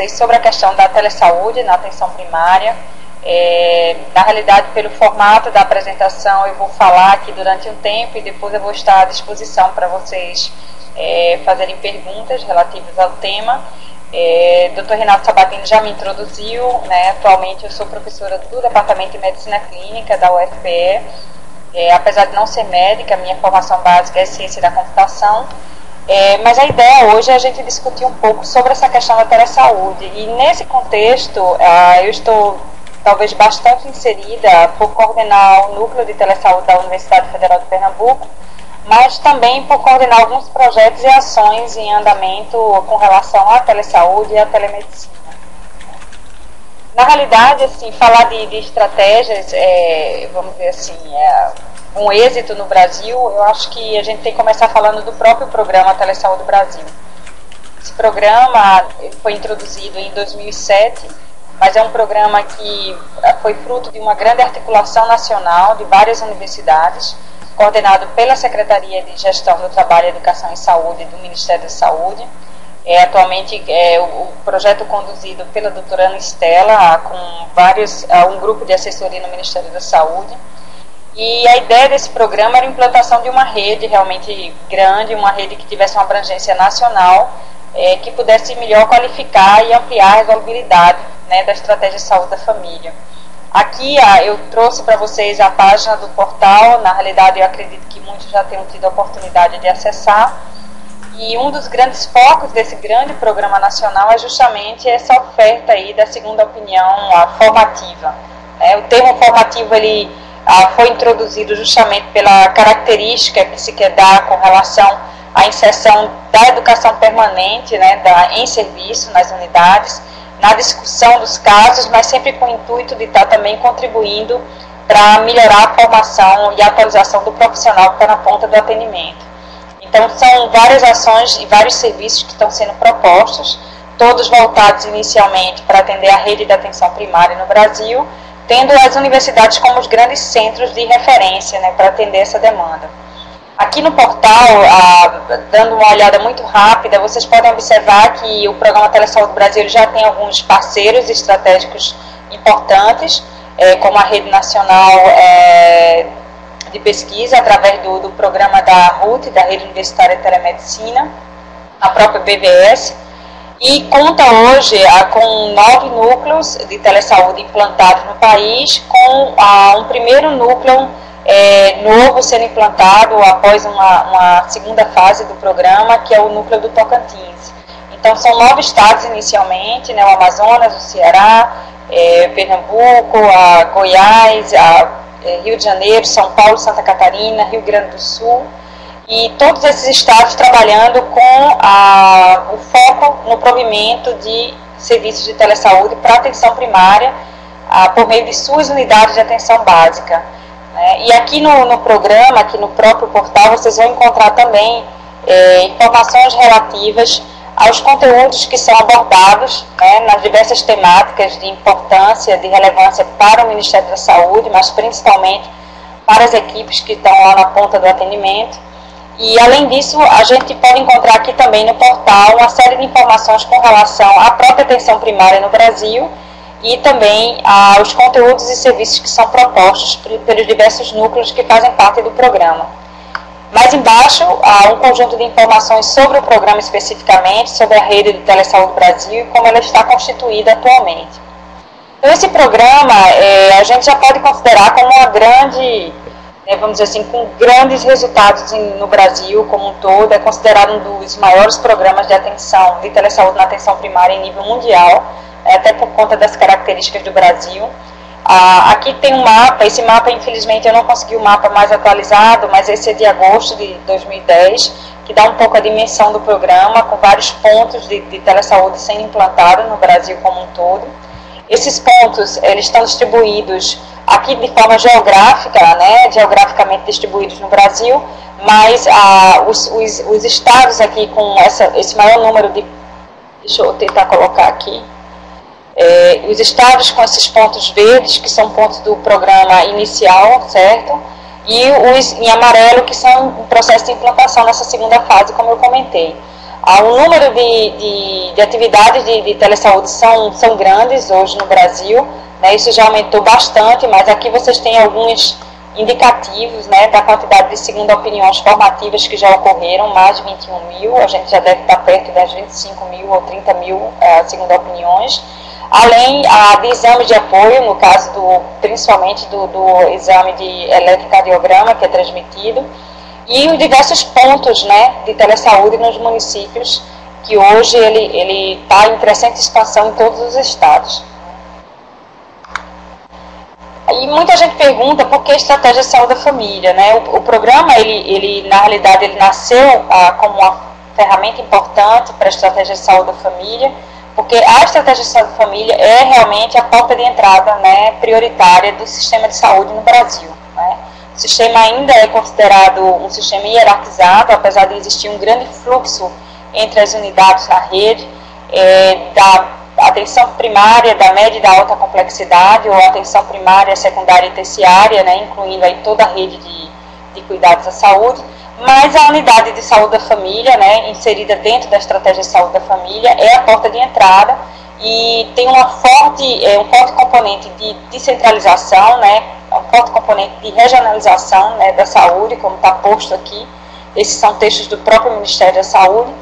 sobre a questão da telesaúde na atenção primária. Na realidade, pelo formato da apresentação, eu vou falar aqui durante um tempo e depois eu vou estar à disposição para vocês fazerem perguntas relativas ao tema. Dr. Renato Sabatini já me introduziu, né? Atualmente eu sou professora do Departamento de Medicina Clínica da UFPE. Apesar de não ser médica, minha formação básica é Ciência da Computação. Mas a ideia hoje é a gente discutir um pouco sobre essa questão da telesaúde. E nesse contexto, eu estou talvez bastante inserida por coordenar o Núcleo de Telesaúde da Universidade Federal de Pernambuco, mas também por coordenar alguns projetos e ações em andamento com relação à telesaúde e à telemedicina. Na realidade, assim, falar de estratégias, vamos dizer assim, um êxito no Brasil, eu acho que a gente tem que começar falando do próprio programa Telesaúde Brasil. Esse programa foi introduzido em 2007, mas é um programa que foi fruto de uma grande articulação nacional de várias universidades, coordenado pela Secretaria de Gestão do Trabalho, Educação e Saúde do Ministério da Saúde. Atualmente o projeto conduzido pela doutora Ana Estela, com um grupo de assessoria no Ministério da Saúde. E a ideia desse programa era a implantação de uma rede realmente grande, uma rede que tivesse uma abrangência nacional, que pudesse melhor qualificar e ampliar a resolvibilidade, né, da estratégia de saúde da família. Aqui eu trouxe para vocês a página do portal. Na realidade eu acredito que muitos já tenham tido a oportunidade de acessar. E um dos grandes focos desse grande programa nacional é justamente essa oferta aí da segunda opinião formativa. O termo formativo ele foi introduzido justamente pela característica que se quer dar com relação à inserção da educação permanente, né, em serviço nas unidades, na discussão dos casos, mas sempre com o intuito de estar também contribuindo para melhorar a formação e a atualização do profissional que está na ponta do atendimento. Então, são várias ações e vários serviços que estão sendo propostos, todos voltados inicialmente para atender a rede de atenção primária no Brasil, tendo as universidades como os grandes centros de referência, né, para atender essa demanda. Aqui no portal, dando uma olhada muito rápida, vocês podem observar que o programa Telesaúde Brasil já tem alguns parceiros estratégicos importantes, como a Rede Nacional de Pesquisa, através do programa da RUT, da Rede Universitária de Telemedicina, a própria BVS, e conta hoje com 9 núcleos de telesaúde implantados no país, com um primeiro núcleo novo sendo implantado após uma segunda fase do programa, que é o núcleo do Tocantins. Então, são 9 estados inicialmente, né, o Amazonas, o Ceará, Pernambuco, Goiás, Rio de Janeiro, São Paulo, Santa Catarina, Rio Grande do Sul, e todos esses estados trabalhando com o foco no provimento de serviços de telesaúde para atenção primária, por meio de suas unidades de atenção básica. E aqui no programa, aqui no próprio portal, vocês vão encontrar também informações relativas aos conteúdos que são abordados, né, nas diversas temáticas de importância, de relevância para o Ministério da Saúde, mas principalmente para as equipes que estão lá na ponta do atendimento. E, além disso, a gente pode encontrar aqui também no portal uma série de informações com relação à própria atenção primária no Brasil e também aos conteúdos e serviços que são propostos pelos diversos núcleos que fazem parte do programa. Mais embaixo, há um conjunto de informações sobre o programa especificamente, sobre a rede de Telesaúde Brasil e como ela está constituída atualmente. Então, esse programa a gente já pode considerar como uma grande, vamos dizer assim, com grandes resultados no Brasil como um todo. É considerado um dos maiores programas de atenção, de telesaúde na atenção primária em nível mundial, até por conta das características do Brasil. Aqui tem um mapa. Esse mapa, infelizmente, eu não consegui o mapa mais atualizado, mas esse é de agosto de 2010, que dá um pouco a dimensão do programa, com vários pontos de telesaúde sendo implantados no Brasil como um todo. Esses pontos, eles estão distribuídos aqui de forma geográfica, né, geograficamente distribuídos no Brasil, mas os estados aqui com esse maior número de... Deixa eu tentar colocar aqui. Os estados com esses pontos verdes, que são pontos do programa inicial, certo? E os em amarelo, que são um processo de implantação nessa segunda fase, como eu comentei. O número de atividades de telesaúde são grandes hoje no Brasil, né? Isso já aumentou bastante, mas aqui vocês têm alguns indicativos, né, da quantidade de segunda opiniões formativas que já ocorreram, mais de 21 mil, a gente já deve estar perto das 25 mil ou 30 mil segunda opiniões, além de exames de apoio, no caso principalmente do exame de eletrocardiograma que é transmitido, e os diversos pontos, né, de telesaúde nos municípios, que hoje ele está em crescente expansão em todos os estados. E muita gente pergunta por que a estratégia de saúde da família, né? O programa, ele na realidade, ele nasceu como uma ferramenta importante para a estratégia de saúde da família, porque a estratégia de saúde da família é realmente a porta de entrada, né, prioritária do sistema de saúde no Brasil, né? O sistema ainda é considerado um sistema hierarquizado, apesar de existir um grande fluxo entre as unidades da rede, da atenção primária, da média e da alta complexidade, ou atenção primária, secundária e terciária, né, incluindo aí toda a rede de cuidados à saúde, mas a unidade de saúde da família, né, inserida dentro da estratégia de saúde da família, é a porta de entrada e tem um forte componente de descentralização, né, um forte componente de regionalização, né, da saúde, como está posto aqui. Esses são textos do próprio Ministério da Saúde.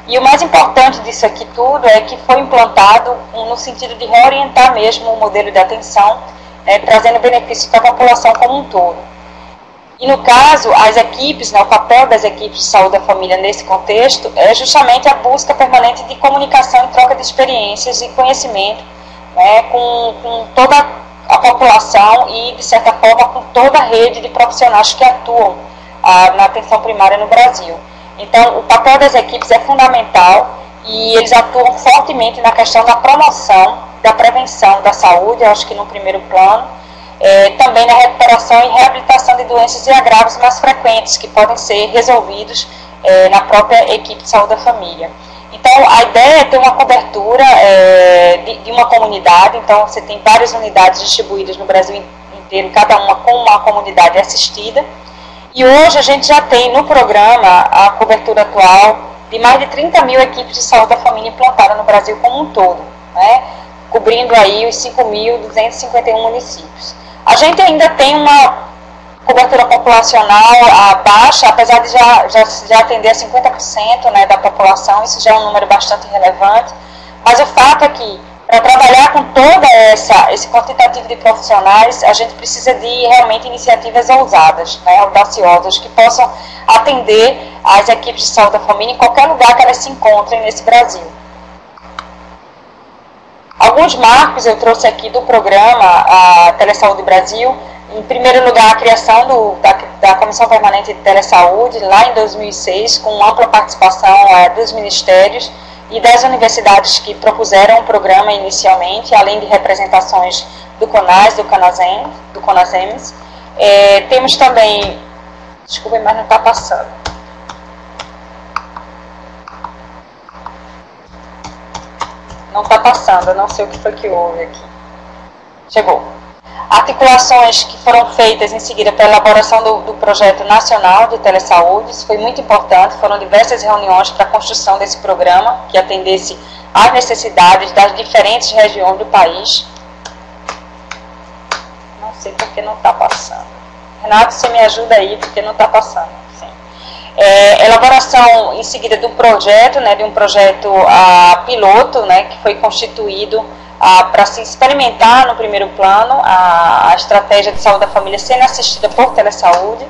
E o mais importante disso aqui tudo é que foi implantado no sentido de reorientar mesmo o modelo de atenção, trazendo benefício para a população como um todo. E no caso, as equipes, né, o papel das equipes de saúde da família nesse contexto é justamente a busca permanente de comunicação e troca de experiências e conhecimento, né, com toda a população e, de certa forma, com toda a rede de profissionais que atuam na atenção primária no Brasil. Então, o papel das equipes é fundamental e eles atuam fortemente na questão da promoção, da prevenção da saúde, eu acho que no primeiro plano, também na recuperação e reabilitação de doenças e agravos mais frequentes, que podem ser resolvidos na própria equipe de saúde da família. Então, a ideia é ter uma cobertura de uma comunidade, então você tem várias unidades distribuídas no Brasil inteiro, cada uma com uma comunidade assistida. E hoje a gente já tem no programa a cobertura atual de mais de 30 mil equipes de saúde da família implantadas no Brasil como um todo, né, cobrindo aí os 5.251 municípios. A gente ainda tem uma cobertura populacional baixa, apesar de já atender a 50%, né, da população, isso já é um número bastante relevante, mas o fato é que para trabalhar com toda esse quantitativo de profissionais, a gente precisa de realmente iniciativas ousadas, né, audaciosas, que possam atender as equipes de saúde da família em qualquer lugar que elas se encontrem nesse Brasil. Alguns marcos eu trouxe aqui do programa a Telesaúde Brasil. Em primeiro lugar, a criação da Comissão Permanente de Telesaúde, lá em 2006, com ampla participação dos ministérios e das universidades que propuseram o programa inicialmente, além de representações do CONAS, do CONASEMES. Temos também, desculpa, mas não está passando. Não está passando, eu não sei o que foi que houve aqui. Chegou. Articulações que foram feitas em seguida para a elaboração do projeto nacional de telesaúde, isso foi muito importante, foram diversas reuniões para a construção desse programa, que atendesse às necessidades das diferentes regiões do país. Não sei porque não está passando. Renato, você me ajuda aí, porque não está passando. Sim. Elaboração em seguida do projeto, né, de um projeto piloto, né, que foi constituído para se experimentar no primeiro plano a estratégia de saúde da família sendo assistida por telesaúde.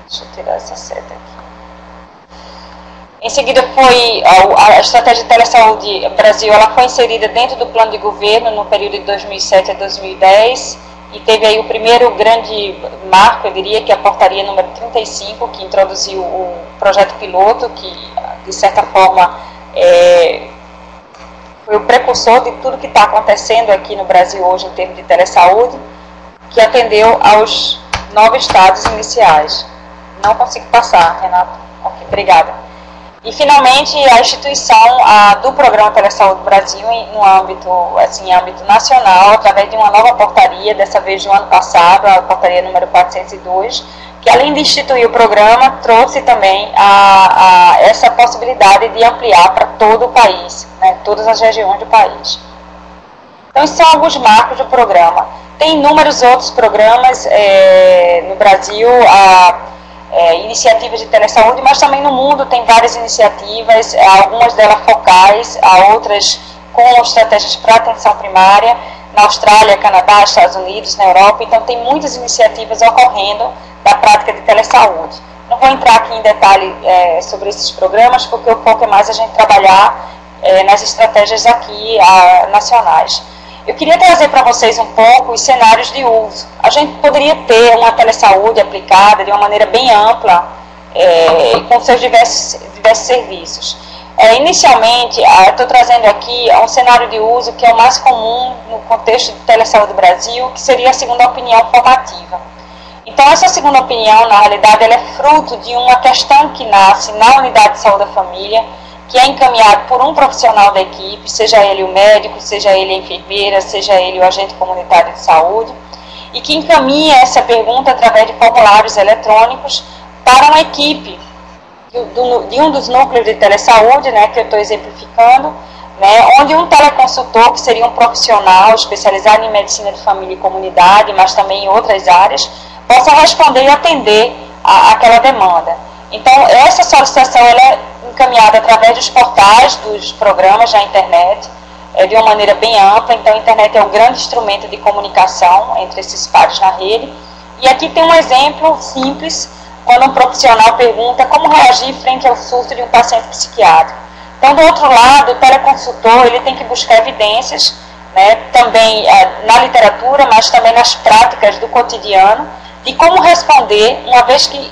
Deixa eu tirar essa seta aqui. Em seguida foi a estratégia de telesaúde Brasil, ela foi inserida dentro do plano de governo no período de 2007 a 2010 e teve aí o primeiro grande marco, eu diria, que é a portaria número 35, que introduziu o projeto piloto, que de certa forma foi o precursor de tudo que está acontecendo aqui no Brasil hoje em termos de telesaúde, que atendeu aos 9 estados iniciais. Não consigo passar, Renato. Ok, obrigada. E, finalmente, a instituição do Programa Telesaúde Brasil no âmbito, assim, em âmbito nacional, através de uma nova portaria, dessa vez do ano passado, a portaria número 402, que além de instituir o programa, trouxe também essa possibilidade de ampliar para todo o país, né, todas as regiões do país. Então, esses são alguns marcos do programa. Tem inúmeros outros programas no Brasil, iniciativas de telesaúde, mas também no mundo tem várias iniciativas, algumas delas focais, outras com estratégias para atenção primária, na Austrália, Canadá, Estados Unidos, na Europa. Então tem muitas iniciativas ocorrendo da prática de telesaúde. Não vou entrar aqui em detalhe sobre esses programas, porque o foco é mais a gente trabalhar nas estratégias aqui nacionais. Eu queria trazer para vocês um pouco os cenários de uso. A gente poderia ter uma telesaúde aplicada de uma maneira bem ampla, com seus diversos serviços. Inicialmente, eu estou trazendo aqui um cenário de uso que é o mais comum no contexto de telesaúde do Brasil, que seria a segunda opinião formativa. Então, essa segunda opinião, na realidade, ela é fruto de uma questão que nasce na unidade de saúde da família, que é encaminhado por um profissional da equipe, seja ele o médico, seja ele a enfermeira, seja ele o agente comunitário de saúde, e que encaminha essa pergunta através de formulários eletrônicos para uma equipe de um dos núcleos de telesaúde, né, que eu estou exemplificando, né, onde um teleconsultor, que seria um profissional especializado em medicina de família e comunidade, mas também em outras áreas, possa responder e atender aquela demanda. Então, essa solicitação ela é encaminhada através dos portais dos programas na internet, de uma maneira bem ampla. Então, a internet é um grande instrumento de comunicação entre esses pares na rede. E aqui tem um exemplo simples, quando um profissional pergunta como reagir frente ao surto de um paciente psiquiátrico. Então, do outro lado, o teleconsultor ele tem que buscar evidências, né, também na literatura, mas também nas práticas do cotidiano, de como responder, uma vez que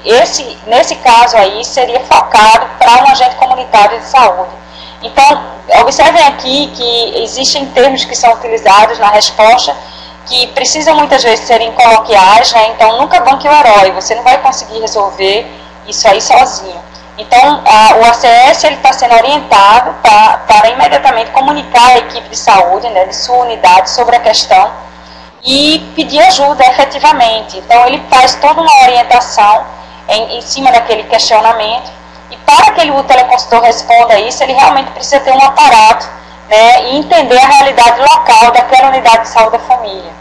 nesse caso aí seria focado para um agente comunitário de saúde. Então, observem aqui que existem termos que são utilizados na resposta que precisam muitas vezes serem coloquiais, né? Então nunca banque o herói, você não vai conseguir resolver isso aí sozinho. Então o ACS está sendo orientado para imediatamente comunicar à equipe de saúde, né, de sua unidade sobre a questão e pedir ajuda efetivamente. Então ele faz toda uma orientação em cima daquele questionamento, e para que o teleconsultor responda isso, ele realmente precisa ter um aparato, né, e entender a realidade local daquela unidade de saúde da família,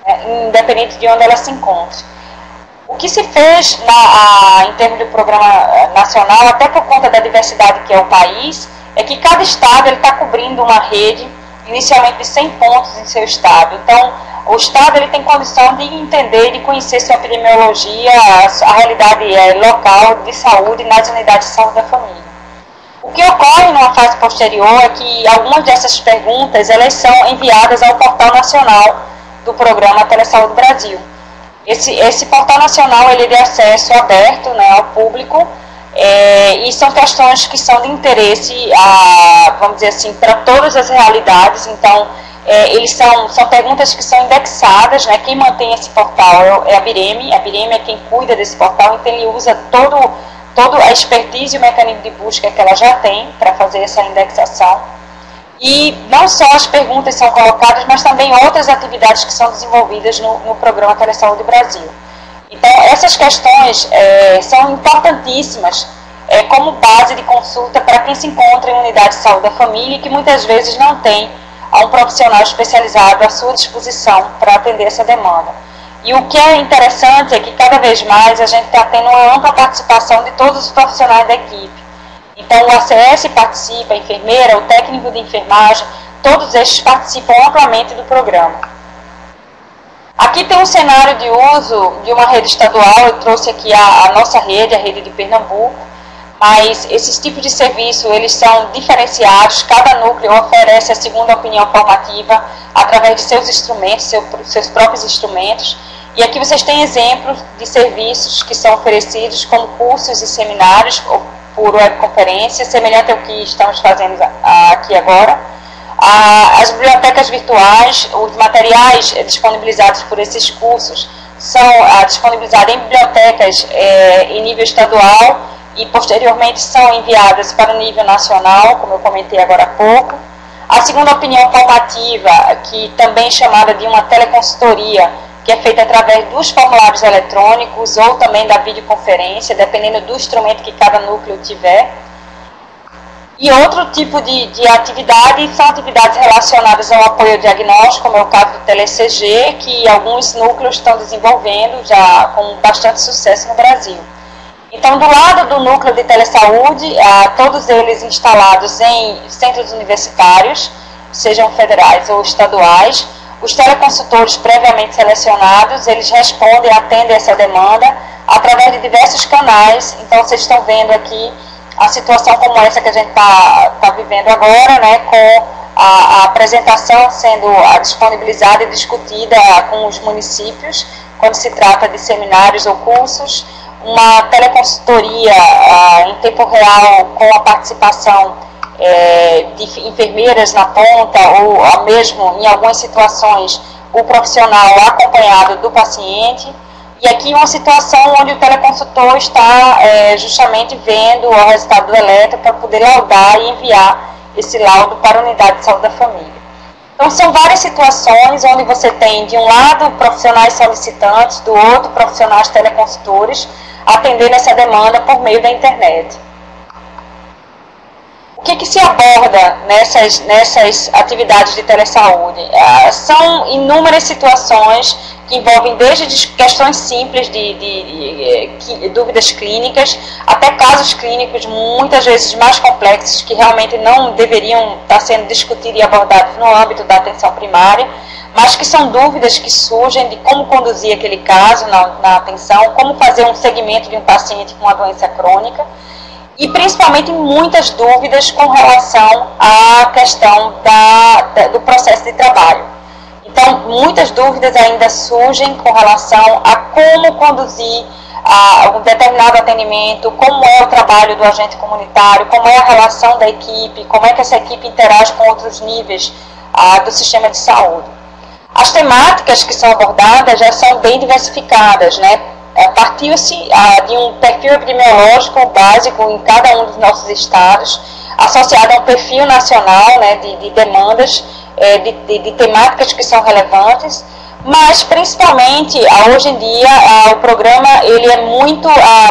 né, independente de onde ela se encontre. O que se fez em termos do programa nacional, até por conta da diversidade que é o país, é que cada estado está cobrindo uma rede, inicialmente de 100 pontos em seu estado. Então, o estado ele tem condição de entender e de conhecer sua epidemiologia, a realidade local de saúde nas unidades de saúde da família. O que ocorre numa fase posterior é que algumas dessas perguntas elas são enviadas ao portal nacional do programa Telesaúde Brasil. Esse portal nacional ele é de acesso aberto, né, ao público, e são questões que são de interesse, vamos dizer assim, para todas as realidades. Então, eles são perguntas que são indexadas, né, quem mantém esse portal é a BIREME é quem cuida desse portal, então ele usa toda a expertise e o mecanismo de busca que ela já tem para fazer essa indexação. E não só as perguntas são colocadas, mas também outras atividades que são desenvolvidas no programa Telesaúde Brasil. Então, essas questões são importantíssimas como base de consulta para quem se encontra em unidade de saúde da família e que muitas vezes não tem um profissional especializado à sua disposição para atender essa demanda. E o que é interessante é que cada vez mais a gente está tendo uma ampla participação de todos os profissionais da equipe. Então, o ACS participa, a enfermeira, o técnico de enfermagem, todos estes participam amplamente do programa. Aqui tem um cenário de uso de uma rede estadual, eu trouxe aqui a nossa rede, a rede de Pernambuco, mas esses tipos de serviço, eles são diferenciados, cada núcleo oferece a segunda opinião formativa através de seus instrumentos, seus próprios instrumentos, e aqui vocês têm exemplos de serviços que são oferecidos como cursos e seminários, por webconferência, semelhante ao que estamos fazendo aqui agora. As bibliotecas virtuais, os materiais disponibilizados por esses cursos são disponibilizados em bibliotecas em nível estadual e posteriormente são enviadas para o nível nacional, como eu comentei agora há pouco. A segunda opinião formativa, que também é chamada de uma teleconsultoria, que é feita através dos formulários eletrônicos ou também da videoconferência, dependendo do instrumento que cada núcleo tiver. E outro tipo de atividade são atividades relacionadas ao apoio ao diagnóstico, como é o caso do TeleCG, que alguns núcleos estão desenvolvendo já com bastante sucesso no Brasil. Então, do lado do núcleo de telesaúde, todos eles instalados em centros universitários, sejam federais ou estaduais, os teleconsultores previamente selecionados, eles respondem, atendem essa demanda através de diversos canais. Então, vocês estão vendo aqui a situação como essa que a gente está vivendo agora, né, com a apresentação sendo disponibilizada e discutida com os municípios, quando se trata de seminários ou cursos, uma teleconsultoria em tempo real com a participação de enfermeiras na ponta, ou mesmo, em algumas situações, o profissional acompanhado do paciente. E aqui uma situação onde o teleconsultor está justamente vendo o resultado do eletro para poder laudar e enviar esse laudo para a unidade de saúde da família. Então, são várias situações onde você tem, de um lado, profissionais solicitantes, do outro, profissionais teleconsultores, atendendo essa demanda por meio da internet. O que se aborda nessas atividades de telesaúde? São inúmeras situações que envolvem desde questões simples de dúvidas clínicas, até casos clínicos muitas vezes mais complexos, que realmente não deveriam estar sendo discutidos e abordados no âmbito da atenção primária, mas que são dúvidas que surgem de como conduzir aquele caso na atenção, como fazer um segmento de um paciente com uma doença crônica, e principalmente muitas dúvidas com relação à questão do processo de trabalho. Então, muitas dúvidas ainda surgem com relação a como conduzir um determinado atendimento, como é o trabalho do agente comunitário, como é a relação da equipe, como é que essa equipe interage com outros níveis do sistema de saúde. As temáticas que são abordadas já são bem diversificadas, né? Partiu-se de um perfil epidemiológico básico em cada um dos nossos estados, associado a um perfil nacional, né, de demandas, de temáticas que são relevantes, mas principalmente hoje em dia o programa ele é muito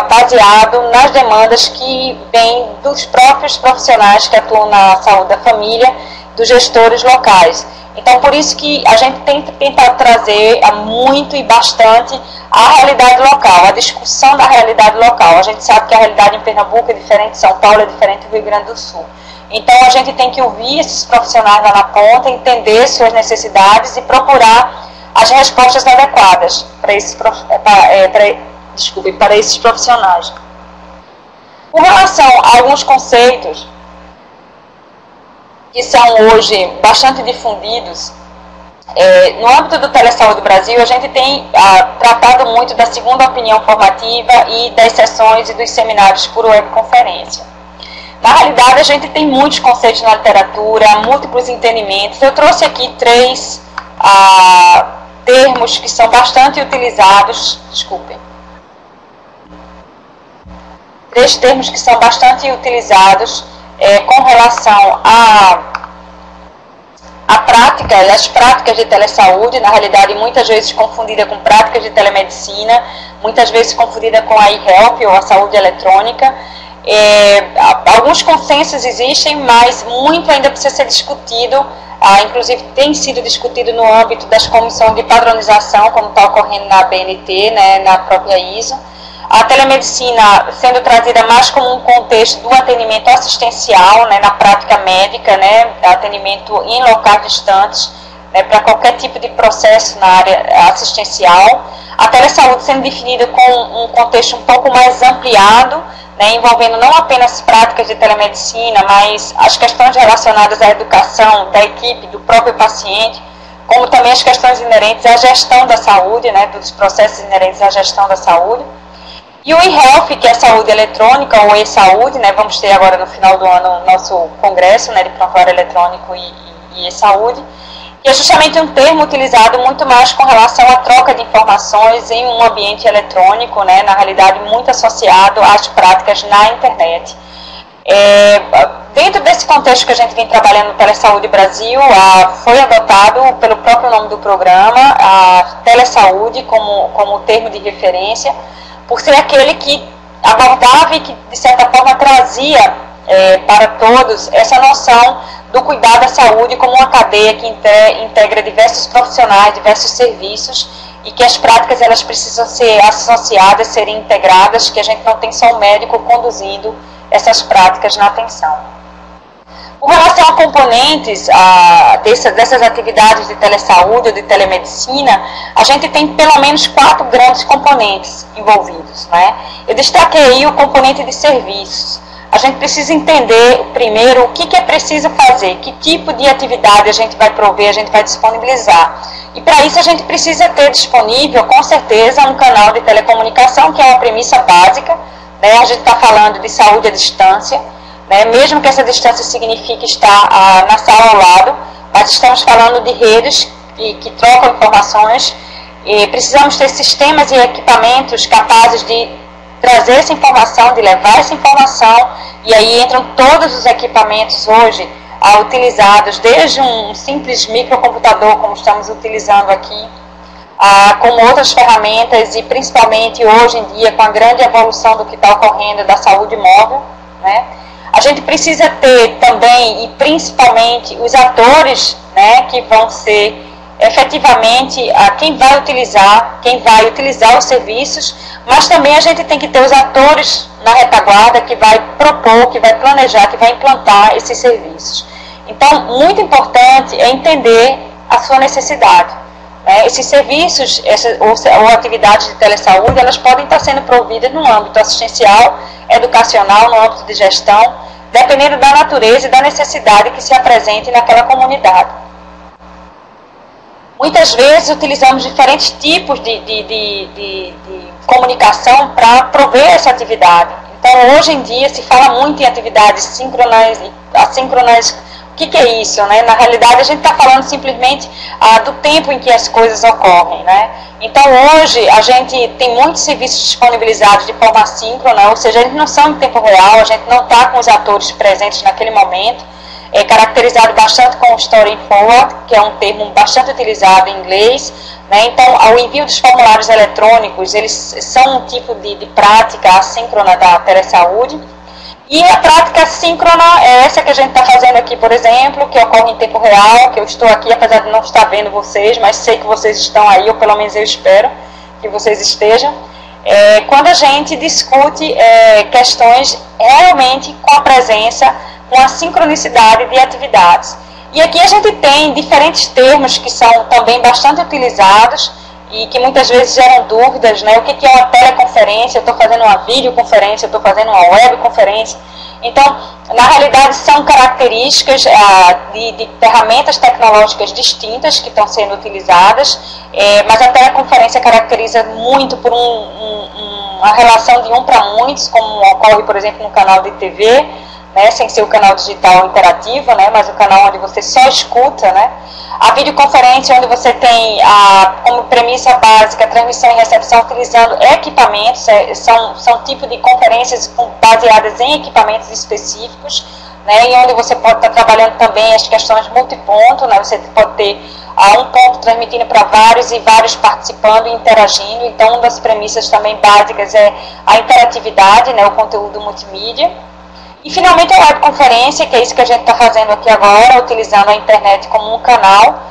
baseado nas demandas que vêm dos próprios profissionais que atuam na saúde da família, dos gestores locais. Então, por isso que a gente tem que tentar trazer muito e bastante a realidade local, a discussão da realidade local. A gente sabe que a realidade em Pernambuco é diferente, São Paulo é diferente do Rio Grande do Sul. Então, a gente tem que ouvir esses profissionais lá na ponta, entender suas necessidades e procurar as respostas adequadas para esses profissionais. Com relação a alguns conceitos que são hoje bastante difundidos, no âmbito do Telesaúde Brasil, a gente tem tratado muito da segunda opinião formativa e das sessões e dos seminários por webconferência. Na realidade, a gente tem muitos conceitos na literatura, múltiplos entendimentos. Eu trouxe aqui três termos que são bastante utilizados, três termos que são bastante utilizados com relação às práticas de telesaúde, na realidade muitas vezes confundida com práticas de telemedicina, muitas vezes confundida com a e-health ou a saúde eletrônica. Alguns consensos existem, mas muito ainda precisa ser discutido, inclusive tem sido discutido no âmbito das comissões de padronização, como está ocorrendo na BNT, né, na própria ISO. A telemedicina sendo trazida mais como um contexto do atendimento assistencial, né, na prática médica, né, atendimento em locais distantes, né, para qualquer tipo de processo na área assistencial. A telesaúde sendo definida com um contexto um pouco mais ampliado, né, envolvendo não apenas práticas de telemedicina, mas as questões relacionadas à educação da equipe, do próprio paciente, como também as questões inerentes à gestão da saúde, né, dos processos inerentes à gestão da saúde. E o e-health, que é a saúde eletrônica, ou e-saúde, né, vamos ter agora no final do ano o nosso congresso, né, de prontuário eletrônico e e-saúde, que é justamente um termo utilizado muito mais com relação à troca de informações em um ambiente eletrônico, né, na realidade muito associado às práticas na internet. Dentro desse contexto que a gente vem trabalhando no Telesaúde Brasil, foi adotado pelo próprio nome do programa a Telesaúde como termo de referência, por ser aquele que abordava e que, de certa forma, trazia para todos essa noção do cuidado da saúde como uma cadeia que integra diversos profissionais, diversos serviços, e que as práticas elas precisam ser associadas, serem integradas, que a gente não tem só um médico conduzindo essas práticas na atenção. Com relação a componentes dessas atividades de telesaúde ou de telemedicina, a gente tem pelo menos 4 grandes componentes envolvidos, né? Eu destaquei aí o componente de serviços. A gente precisa entender, primeiro, o que é preciso fazer, que tipo de atividade a gente vai prover, a gente vai disponibilizar. E para isso a gente precisa ter disponível, com certeza, um canal de telecomunicação, que é uma premissa básica, né? A gente está falando de saúde à distância, né? Mesmo que essa distância signifique estar na sala ao lado, mas estamos falando de redes que trocam informações, e precisamos ter sistemas e equipamentos capazes de trazer essa informação, de levar essa informação, e aí entram todos os equipamentos hoje utilizados, desde um simples microcomputador, como estamos utilizando aqui, como outras ferramentas, e principalmente hoje em dia, com a grande evolução do que está ocorrendo da saúde móvel, né? A gente precisa ter também, e principalmente, os atores, né, que vão ser efetivamente quem vai utilizar os serviços, mas também a gente tem que ter os atores na retaguarda que vai propor, que vai planejar, que vai implantar esses serviços. Então, muito importante é entender a sua necessidade. Esses serviços ou atividades de telesaúde, elas podem estar sendo providas no âmbito assistencial, educacional, no âmbito de gestão, dependendo da natureza e da necessidade que se apresente naquela comunidade. Muitas vezes utilizamos diferentes tipos de comunicação para prover essa atividade. Então, hoje em dia, se fala muito em atividades síncronas e assíncronas. O que é isso, né? Na realidade, a gente está falando simplesmente do tempo em que as coisas ocorrem, né? Então, hoje, a gente tem muitos serviços disponibilizados de forma assíncrona, ou seja, eles não são em tempo real, a gente não está com os atores presentes naquele momento, caracterizado bastante com o Story Forward, que é um termo bastante utilizado em inglês, né? Então, o envio dos formulários eletrônicos, eles são um tipo de prática assíncrona da telesaúde. E a prática síncrona é essa que a gente está fazendo aqui, por exemplo, que ocorre em tempo real, que eu estou aqui, apesar de não estar vendo vocês, mas sei que vocês estão aí, ou pelo menos eu espero que vocês estejam. Quando a gente discute questões realmente com a presença, com a sincronicidade de atividades. E aqui a gente tem diferentes termos que são também bastante utilizados, e que muitas vezes geram dúvidas, né? O que é uma teleconferência? Eu estou fazendo uma videoconferência, eu estou fazendo uma webconferência. Então, na realidade, são características de ferramentas tecnológicas distintas que estão sendo utilizadas, mas a teleconferência caracteriza muito por uma relação de um para muitos, como ocorre, por exemplo, no canal de TV, né? Sem ser o canal digital interativo, né? Mas o canal onde você só escuta, né? A videoconferência, onde você tem como premissa básica a transmissão e recepção utilizando equipamentos, são tipos de conferências baseadas em equipamentos específicos, né, e onde você pode estar trabalhando também as questões multiponto, né, você pode ter um ponto transmitindo para vários e vários participando e interagindo. Então, uma das premissas também básicas é a interatividade, né, o conteúdo multimídia. E, finalmente, a webconferência, que é isso que a gente está fazendo aqui agora, utilizando a internet como um canal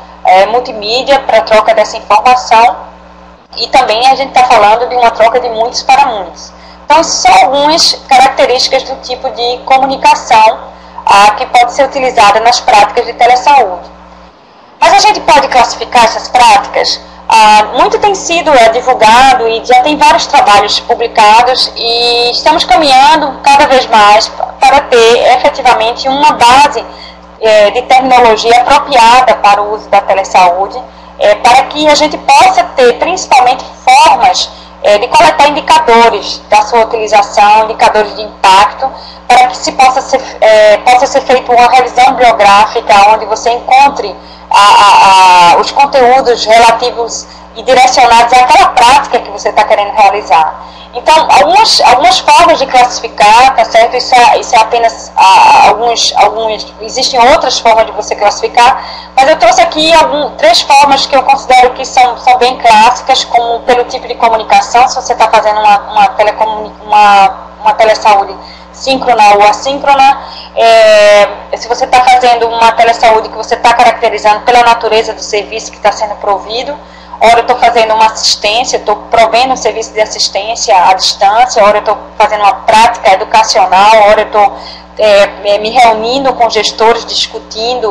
multimídia para troca dessa informação. E também a gente está falando de uma troca de muitos para muitos. Então, são algumas características do tipo de comunicação que pode ser utilizada nas práticas de telesaúde. Mas a gente pode classificar essas práticas? Muito tem sido divulgado e já tem vários trabalhos publicados, e estamos caminhando cada vez mais para ter efetivamente uma base de terminologia apropriada para o uso da telesaúde, para que a gente possa ter principalmente formas de coletar indicadores da sua utilização, indicadores de impacto, para que possa ser feita uma revisão bibliográfica onde você encontre os conteúdos relativos e direcionados àquela prática que você está querendo realizar. Então, algumas formas de classificar, tá certo? Isso é apenas existem outras formas de você classificar, mas eu trouxe aqui 3 formas que eu considero que são bem clássicas, como pelo tipo de comunicação, se você está fazendo uma telesaúde síncrona ou assíncrona, se você está fazendo uma telesaúde que você está caracterizando pela natureza do serviço que está sendo provido. Ora eu estou fazendo uma assistência, estou provendo um serviço de assistência à distância, ora eu estou fazendo uma prática educacional, ora eu estou me reunindo com gestores, discutindo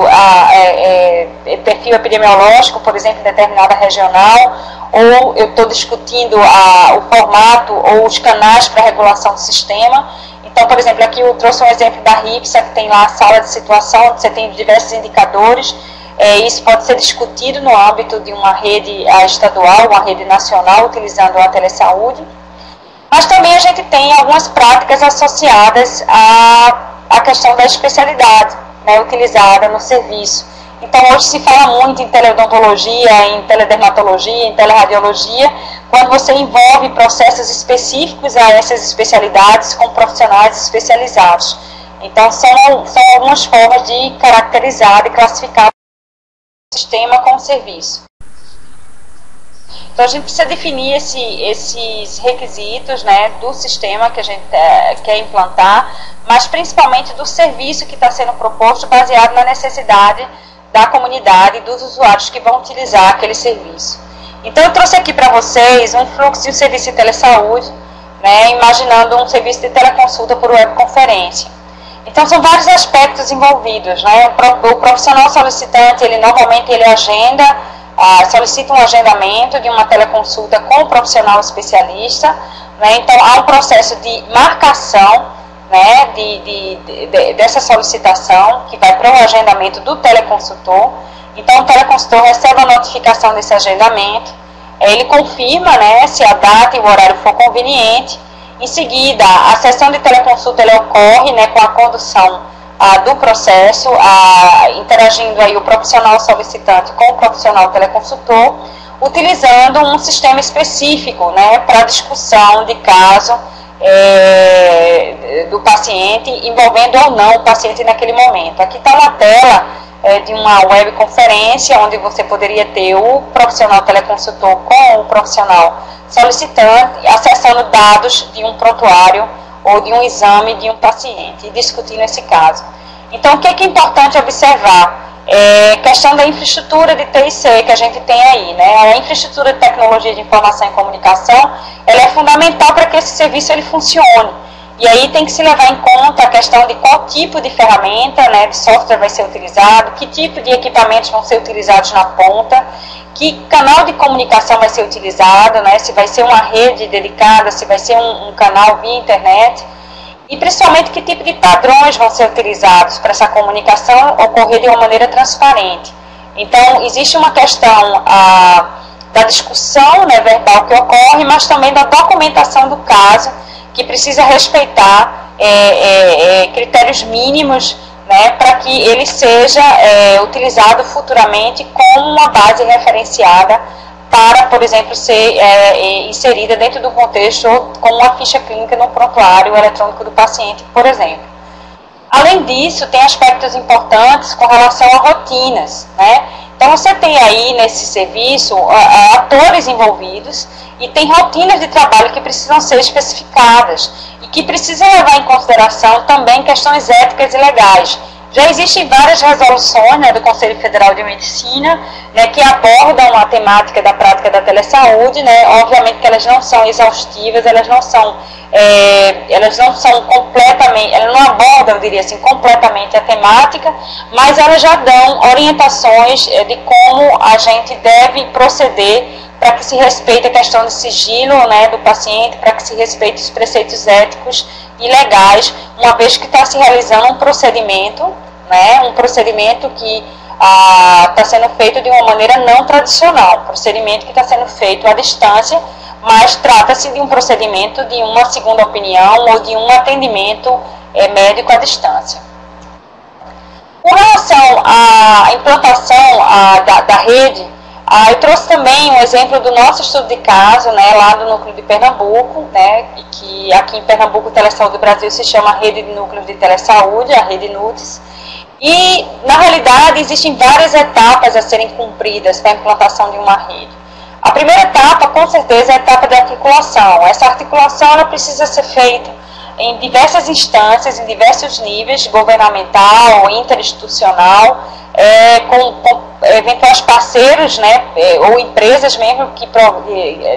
perfil epidemiológico, por exemplo, em determinada regional, ou eu estou discutindo o formato ou os canais para regulação do sistema. Então, por exemplo, aqui eu trouxe um exemplo da RIPSA, que tem lá a sala de situação, onde você tem diversos indicadores. Isso pode ser discutido no âmbito de uma rede estadual, uma rede nacional, utilizando a telesaúde. Mas também a gente tem algumas práticas associadas à questão da especialidade, né, utilizada no serviço. Então, hoje se fala muito em teleodontologia, em teledermatologia, em teleradiologia, quando você envolve processos específicos a essas especialidades com profissionais especializados. Então, são algumas formas de caracterizar e classificar o sistema com o serviço. Então, a gente precisa definir esses requisitos, né, do sistema que a gente quer implantar, mas principalmente do serviço que está sendo proposto, baseado na necessidade da comunidade e dos usuários que vão utilizar aquele serviço. Então, eu trouxe aqui para vocês um fluxo de um serviço de telesaúde, né, imaginando um serviço de teleconsulta por webconferência. Então, são vários aspectos envolvidos, né? O profissional solicitante, normalmente solicita um agendamento de uma teleconsulta com o profissional especialista, né? Então, há um processo de marcação, né, dessa solicitação, que vai para o agendamento do teleconsultor. Então, o teleconsultor recebe a notificação desse agendamento, ele confirma, né, se a data e o horário for conveniente. Em seguida, a sessão de teleconsulta ocorre, né, com a condução do processo, interagindo aí o profissional solicitante com o profissional teleconsultor, utilizando um sistema específico, né, para discussão de caso do paciente, envolvendo ou não o paciente naquele momento. Aqui está uma tela de uma webconferência, onde você poderia ter o profissional teleconsultor com o profissional solicitante, acessando dados de um prontuário ou de um exame de um paciente e discutindo esse caso. Então, o que é importante observar? Questão da infraestrutura de TIC que a gente tem aí, né? A infraestrutura de tecnologia de informação e comunicação, ela é fundamental para que esse serviço ele funcione. E aí tem que se levar em conta a questão de qual tipo de ferramenta, né, de software vai ser utilizado, que tipo de equipamentos vão ser utilizados na ponta, que canal de comunicação vai ser utilizado, né, se vai ser uma rede dedicada, se vai ser um canal via internet, e principalmente que tipo de padrões vão ser utilizados para essa comunicação ocorrer de uma maneira transparente. Então, existe uma questão da discussão, né, verbal que ocorre, mas também da documentação do caso, que precisa respeitar critérios mínimos, né, para que ele seja utilizado futuramente como uma base referenciada para, por exemplo, ser inserida dentro do contexto como uma ficha clínica no prontuário eletrônico do paciente, por exemplo. Além disso, tem aspectos importantes com relação a rotinas, né? Então, você tem aí nesse serviço atores envolvidos e tem rotinas de trabalho que precisam ser especificadas e que precisam levar em consideração também questões éticas e legais. Já existem várias resoluções, né, do Conselho Federal de Medicina, né, que abordam a temática da prática da telesaúde, né, obviamente que elas não são exaustivas, elas não são completamente, elas não abordam, eu diria assim, completamente a temática, mas elas já dão orientações de como a gente deve proceder para que se respeite a questão de sigilo, né, do paciente, para que se respeite os preceitos éticos e legais, uma vez que está se realizando um procedimento, né, um procedimento que está sendo feito de uma maneira não tradicional, um procedimento que está sendo feito à distância, mas trata-se de um procedimento de uma segunda opinião ou de um atendimento médico à distância. Com relação a implantação da rede, eu trouxe também um exemplo do nosso estudo de caso, né, lá do núcleo de Pernambuco, né, que aqui em Pernambuco o Telesaúde Brasil se chama Rede de Núcleos de Telesaúde, a Rede NUTES, e na realidade existem várias etapas a serem cumpridas para a implantação de uma rede. A primeira etapa, com certeza, é a etapa de articulação. Essa articulação ela precisa ser feita em diversas instâncias, em diversos níveis, governamental, interinstitucional, com eventuais parceiros, né, ou empresas mesmo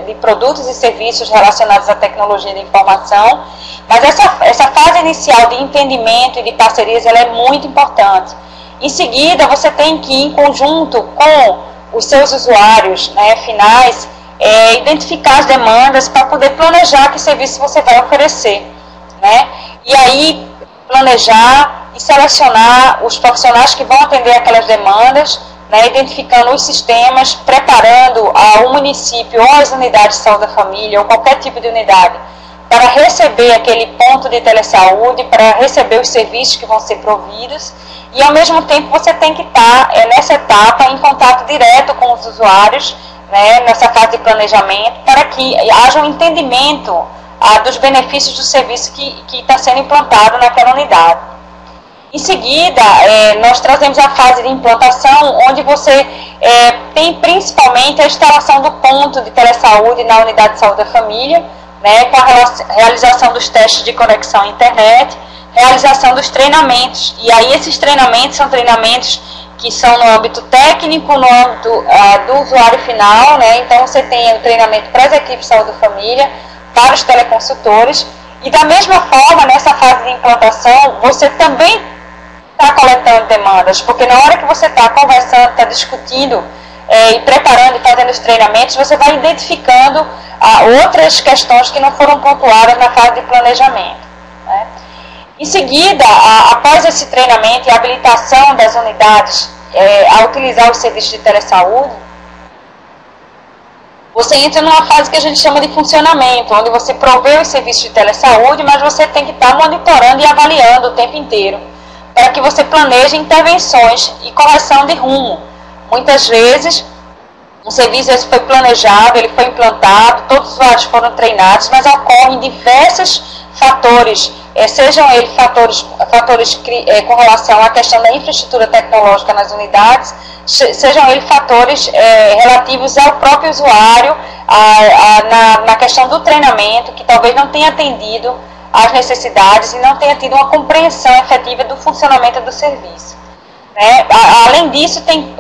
de produtos e serviços relacionados à tecnologia de informação. Mas essa fase inicial de entendimento e de parcerias ela é muito importante. Em seguida, você tem que, em conjunto com os seus usuários, né, finais, identificar as demandas para poder planejar que serviço você vai oferecer, né? E aí planejar e selecionar os profissionais que vão atender aquelas demandas, né, identificando os sistemas, preparando o município ou as unidades de saúde da família ou qualquer tipo de unidade para receber aquele ponto de telesaúde, para receber os serviços que vão ser providos, e ao mesmo tempo você tem que estar nessa etapa em contato direto com os usuários, né, nessa fase de planejamento, para que haja um entendimento dos benefícios do serviço que está sendo implantado naquela unidade. Em seguida, nós trazemos a fase de implantação, onde você tem principalmente a instalação do ponto de telesaúde na unidade de saúde da família, né, com a realização dos testes de conexão à internet, realização dos treinamentos. E aí esses treinamentos são treinamentos que são no âmbito técnico, no âmbito do usuário final, né, então você tem o treinamento para as equipes de saúde da família, para os teleconsultores, e da mesma forma, nessa fase de implantação, você também está coletando demandas, porque na hora que você está conversando, está discutindo e preparando e fazendo os treinamentos, você vai identificando outras questões que não foram pontuadas na fase de planejamento, né? Em seguida, após esse treinamento e habilitação das unidades a utilizar os serviços de telesaúde, você entra numa fase que a gente chama de funcionamento, onde você provê os serviços de telesaúde, mas você tem que estar monitorando e avaliando o tempo inteiro, para que você planeje intervenções e correção de rumo. Muitas vezes, um serviço esse foi planejado, ele foi implantado, todos os usuários foram treinados, mas ocorrem diversos fatores, sejam eles fatores com relação à questão da infraestrutura tecnológica nas unidades, sejam eles fatores relativos ao próprio usuário, na questão do treinamento, que talvez não tenha atendido às necessidades e não tenha tido uma compreensão efetiva do funcionamento do serviço, né? Além disso, tem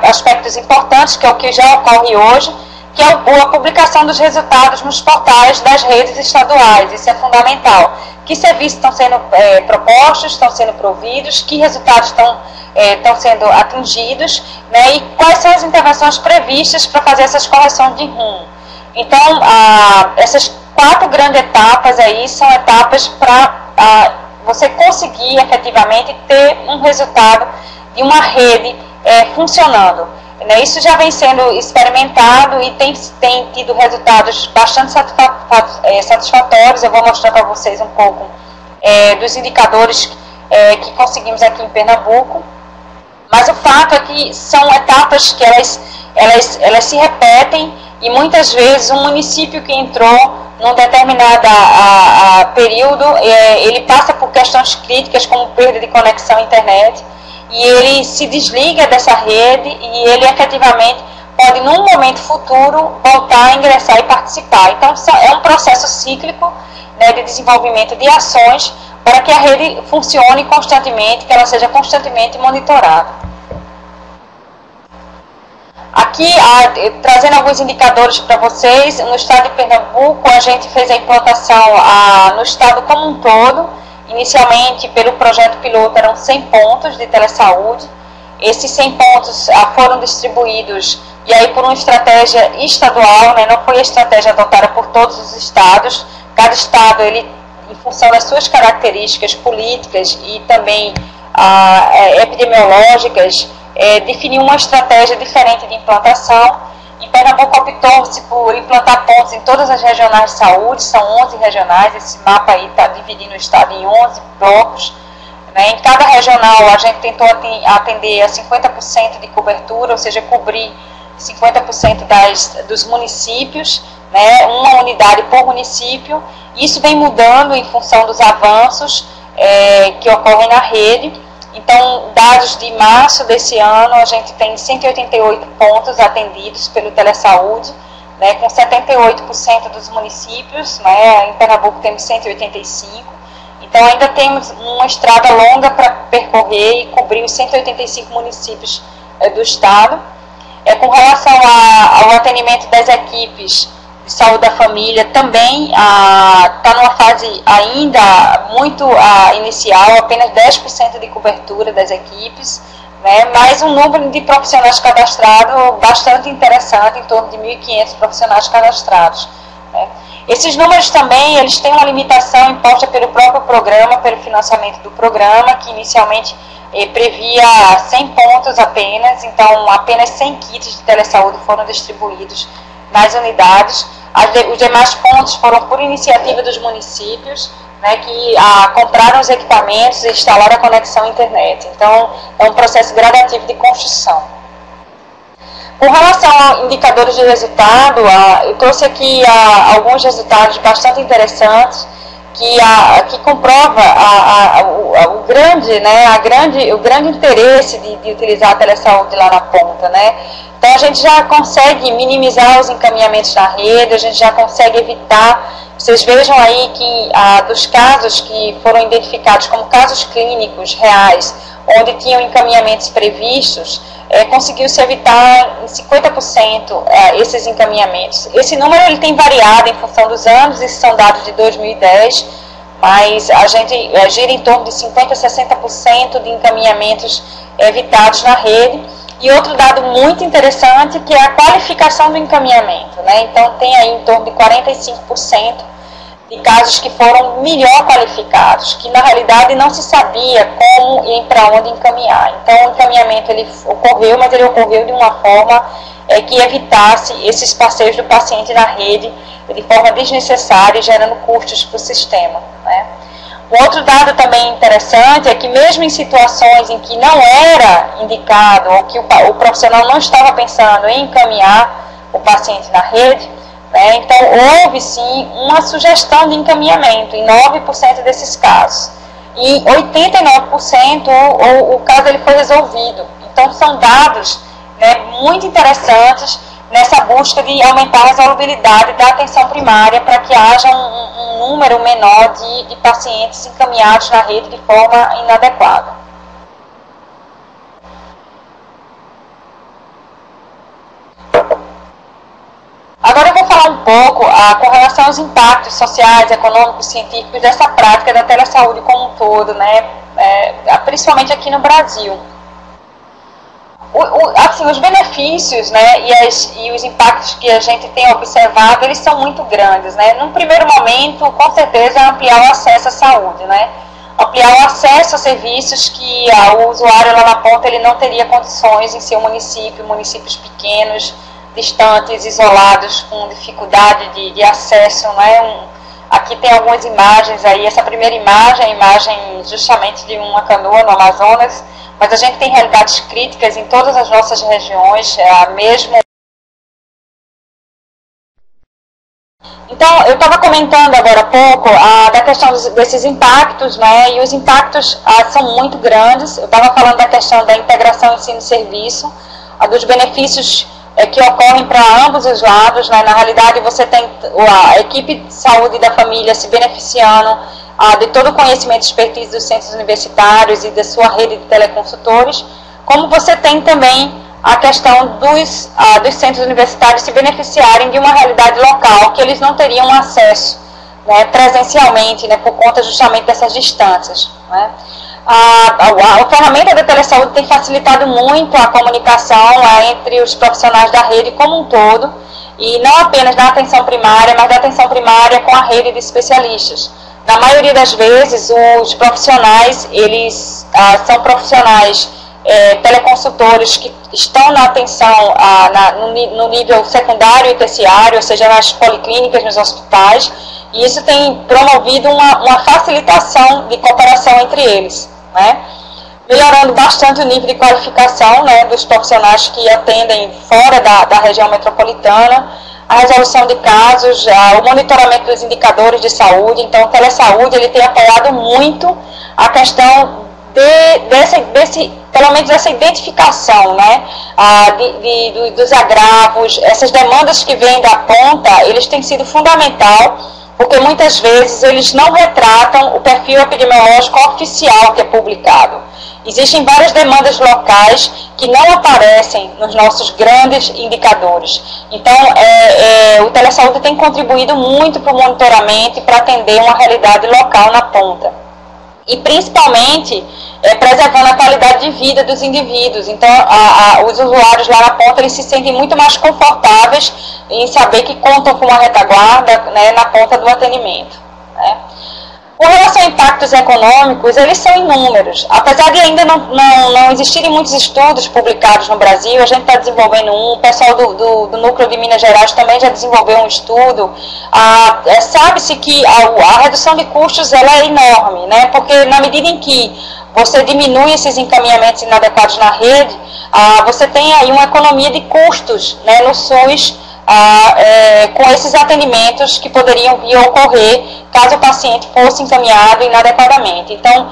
aspectos importantes, que é o que já ocorre hoje, que é a publicação dos resultados nos portais das redes estaduais. Isso é fundamental. Que serviços estão sendo propostos, estão sendo providos, que resultados estão sendo atingidos, né, e quais são as intervenções previstas para fazer essas correções de rumo. Então, essas 4 grandes etapas aí são etapas para você conseguir efetivamente ter um resultado de uma rede funcionando. Né? Isso já vem sendo experimentado e tem tido resultados bastante satisfatórios. Eu vou mostrar para vocês um pouco dos indicadores que conseguimos aqui em Pernambuco. Mas o fato é que são etapas que elas se repetem, e muitas vezes um município que entrou num determinado período, ele passa por questões críticas como perda de conexão à internet, e ele se desliga dessa rede e ele efetivamente pode, num momento futuro, voltar a ingressar e participar. Então, é um processo cíclico, né, de desenvolvimento de ações para que a rede funcione constantemente, que ela seja constantemente monitorada. Aqui, trazendo alguns indicadores para vocês, no estado de Pernambuco, a gente fez a implantação no estado como um todo. Inicialmente, pelo projeto piloto, eram 100 pontos de telesaúde. Esses 100 pontos foram distribuídos, e aí por uma estratégia estadual, né, não foi a estratégia adotada por todos os estados. Cada estado, ele, em função das suas características políticas e também epidemiológicas, definiu uma estratégia diferente de implantação. Em Pernambuco optou-se por implantar pontos em todas as regionais de saúde, são 11 regionais, esse mapa aí está dividindo o estado em 11 blocos, né? Em cada regional, a gente tentou atender a 50% de cobertura, ou seja, cobrir 50% dos municípios, né? Uma unidade por município. Isso vem mudando em função dos avanços que ocorrem na rede. Então, dados de março desse ano, a gente tem 188 pontos atendidos pelo Telesaúde, né, com 78% dos municípios, né, em Pernambuco temos 185, então ainda temos uma estrada longa para percorrer e cobrir os 185 municípios do estado. Com relação ao atendimento das equipes de saúde da família, também está numa fase ainda muito inicial, apenas 10% de cobertura das equipes, né, mas um número de profissionais cadastrados bastante interessante, em torno de 1.500 profissionais cadastrados. Né. Esses números também, eles têm uma limitação imposta pelo próprio programa, pelo financiamento do programa, que inicialmente previa 100 pontos apenas, então apenas 100 kits de telesaúde foram distribuídos nas unidades. Os demais pontos foram por iniciativa dos municípios, né, que compraram os equipamentos e instalaram a conexão à internet. Então, é um processo gradativo de construção. Com relação a indicadores de resultado, eu trouxe aqui alguns resultados bastante interessantes que comprova o grande interesse de utilizar a telesaúde lá na ponta, né? Então, a gente já consegue minimizar os encaminhamentos na rede, a gente já consegue evitar. Vocês vejam aí que dos casos que foram identificados como casos clínicos reais, onde tinham encaminhamentos previstos, conseguiu-se evitar em 50% esses encaminhamentos. Esse número ele tem variado em função dos anos, esses são dados de 2010, mas a gente gira em torno de 50% a 60% de encaminhamentos evitados na rede. E outro dado muito interessante, que é a qualificação do encaminhamento, né? Então, tem aí em torno de 45% de casos que foram melhor qualificados, que na realidade não se sabia como e para onde encaminhar. Então, o encaminhamento ele ocorreu, mas ele ocorreu de uma forma que evitasse esses passeios do paciente na rede de forma desnecessária, gerando custos para o sistema, né? Um outro dado também interessante é que mesmo em situações em que não era indicado, ou que o profissional não estava pensando em encaminhar o paciente na rede, né, então houve sim uma sugestão de encaminhamento em 9% desses casos. E 89% o caso ele foi resolvido. Então são dados, né, muito interessantes nessa busca de aumentar a resolubilidade da atenção primária para que haja um número menor de pacientes encaminhados na rede de forma inadequada. Agora eu vou falar um pouco com relação aos impactos sociais, econômicos, científicos dessa prática da telesaúde como um todo, né, principalmente aqui no Brasil. Assim, os benefícios, né, e os impactos que a gente tem observado, eles são muito grandes, né? Num primeiro momento, com certeza, é ampliar o acesso à saúde, né? Ampliar o acesso a serviços que o usuário lá na ponta ele não teria condições em seu município, municípios pequenos, distantes, isolados, com dificuldade de acesso, né? Aqui tem algumas imagens aí, essa primeira imagem, a imagem justamente de uma canoa no Amazonas, mas a gente tem realidades críticas em todas as nossas regiões, mesmo. Então, eu estava comentando agora há pouco da questão desses impactos, né, e os impactos são muito grandes. Eu estava falando da questão da integração ensino-serviço, dos benefícios que ocorrem para ambos os lados, né. Na realidade, você tem a equipe de saúde da família se beneficiando de todo o conhecimento e expertise dos centros universitários e da sua rede de teleconsultores, como você tem também a questão dos centros universitários se beneficiarem de uma realidade local que eles não teriam acesso, né, presencialmente, né, por conta justamente dessas distâncias, né. A ferramenta da telesaúde tem facilitado muito a comunicação entre os profissionais da rede como um todo, e não apenas da atenção primária, mas da atenção primária com a rede de especialistas. Na maioria das vezes, os profissionais, eles são profissionais teleconsultores que estão na atenção no nível secundário e terciário, ou seja, nas policlínicas, nos hospitais, e isso tem promovido uma facilitação de cooperação entre eles, né? Melhorando bastante o nível de qualificação, né, dos profissionais que atendem fora da região metropolitana, a resolução de casos, o monitoramento dos indicadores de saúde. Então, o telesaúde ele tem apoiado muito a questão pelo menos essa identificação, né, dos agravos, essas demandas que vêm da ponta, eles têm sido fundamental, porque muitas vezes eles não retratam o perfil epidemiológico oficial que é publicado. Existem várias demandas locais que não aparecem nos nossos grandes indicadores. Então, o telesaúde tem contribuído muito para o monitoramento e para atender uma realidade local na ponta. E, principalmente, preservando a qualidade de vida dos indivíduos. Então, os usuários lá na ponta, eles se sentem muito mais confortáveis em saber que contam com uma retaguarda, né, na ponta do atendimento, né. Com relação a impactos econômicos, eles são inúmeros. Apesar de ainda não existirem muitos estudos publicados no Brasil, a gente está desenvolvendo o pessoal do Núcleo de Minas Gerais também já desenvolveu um estudo. Sabe-se que a redução de custos ela é enorme, né? Porque na medida em que você diminui esses encaminhamentos inadequados na rede, você tem aí uma economia de custos, né, no SUS, com esses atendimentos que poderiam vir a ocorrer caso o paciente fosse encaminhado inadequadamente. Então,